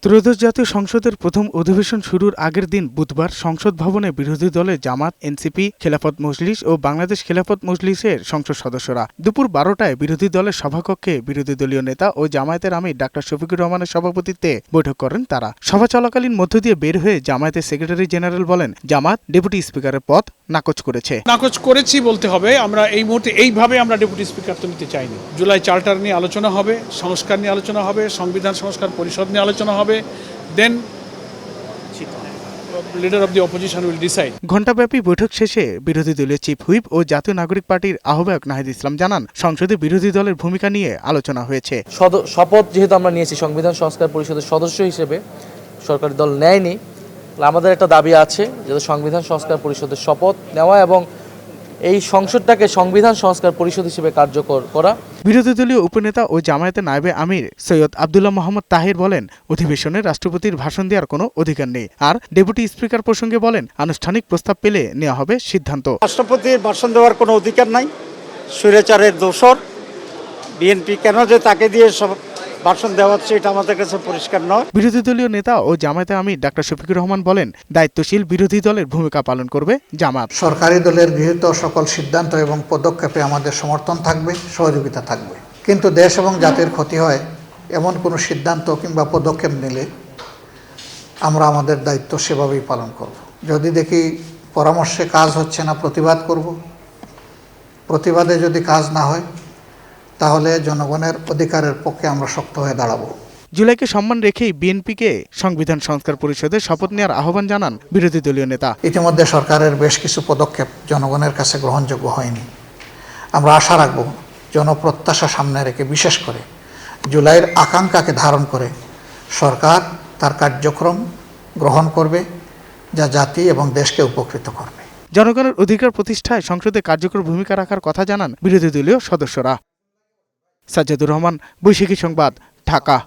ত্রয়োদশ জাতীয় সংসদের প্রথম অধিবেশন শুরুর আগের দিন বুধবার সংসদ ভবনে বিরোধী দলের জামাত, এনসিপি, খেলাফত মজলিস ও বাংলাদেশ খেলাফত মজলিসের সংসদ সদস্যরা দুপুর 12টায় বিরোধী দলের সভাকক্ষে বিরোধী দলীয় নেতা ও জামায়াতের আমির ডাক্তার শফিকুর রহমানের সভাপতিত্বে বৈঠক করেন তারা। সভা চলাকালীন মধ্য দিয়ে বের হয়ে জামায়াতের সেক্রেটারি জেনারেল বলেন, জামাত ডেপুটি স্পিকারের পদ নাকচ করেছি বলতে হবে। আমরা এই মুহূর্তে এইভাবে আমরা ডেপুটি স্পিকার তো নিতে চাইনি। জুলাই চার্টার নিয়ে আলোচনা হবে, সংস্কার নিয়ে আলোচনা হবে, সংবিধান সংস্কার পরিষদ নিয়ে আলোচনা হবে, then leader of the opposition will decide. ঘণ্টাব্যাপী বৈঠক শেষে বিরোধী দলীয় চিফ হুইপ ও জাতীয় নাগরিক পার্টির আহ্বায়ক নাহিদ ইসলাম জানান, সংসদে বিরোধী দলের ভূমিকা নিয়ে আলোচনা হয়েছে। শপথ যেহেতু আমরা নিয়েছি সংবিধান সংস্কার পরিষদের সদস্য হিসেবে, সরকারি দল নেয়নি, আমাদের একটা দাবি আছে যাতে সংবিধান সংস্কার পরিষদের শপথ নেওয়া এবং এই সংসদটাকে সংবিধান সংস্কার পরিষদ হিসেবে কার্যকর করা। বিরোধী দলীয় উপনেতা ও জামায়াতের নায়েবে আমির সৈয়দ আব্দুল্লাহ মোহাম্মদ তাহির বলেন, অধিবেশনে রাষ্ট্রপতির ভাষণ দেওয়ার কোনো অধিকার নেই। আর ডেপুটি স্পিকার প্রসঙ্গে বলেন, আনুষ্ঠানিক প্রস্তাব পেলে নেওয়া হবে সিদ্ধান্ত। রাষ্ট্রপতির ভাষণ দেওয়ার কোনো অধিকার নাই। স্বৈরাচারের দোসর বিএনপি কেন যে তাকে দিয়ে সব ভাষণ দেওয়া হচ্ছে এটা আমাদের কাছে পরিষ্কার নয়। বিরোধী দলীয় নেতা ও জামায়াতে আমির ডাক্তার শফিকুর রহমান বলেন, দায়িত্বশীল বিরোধী দলের ভূমিকা পালন করবে জামাত। সরকারি দলের গৃহীত সকল সিদ্ধান্ত এবং পদক্ষেপে আমাদের সমর্থন থাকবে, সহযোগিতা থাকবে। কিন্তু দেশ এবং জাতির ক্ষতি হয় এমন কোনো সিদ্ধান্ত কিংবা পদক্ষেপ নিলে আমরা আমাদের দায়িত্ব সেভাবেই পালন করব। যদি দেখি পরামর্শে কাজ হচ্ছে না, প্রতিবাদ করব। প্রতিবাদে যদি কাজ না হয় তাহলে জনগণের অধিকারের পক্ষে আমরা শক্ত হয়ে দাঁড়াবো। জুলাইকে সম্মান রেখেই বিএনপিকে সংবিধান সংস্কার পরিষদের শপথ নেওয়ার আহ্বান জানান বিরোধী দলীয় নেতা। ইতিমধ্যে সরকারের বেশ কিছু পদক্ষেপ জনগণের কাছে গ্রহণযোগ্য হয়নি। আমরা আশা রাখব জনপ্রত্যাশা সামনে রেখে, বিশেষ করে জুলাইয়ের আকাঙ্ক্ষাকে ধারণ করে সরকার তার কার্যক্রম গ্রহণ করবে যা জাতি এবং দেশকে উপকৃত করবে। জনগণের অধিকার প্রতিষ্ঠায় সংসদে কার্যকর ভূমিকা রাখার কথা জানান বিরোধী দলীয় সদস্যরা। সাজ্জাদুর রহমান, বৈশাখী সংবাদ, ঢাকা।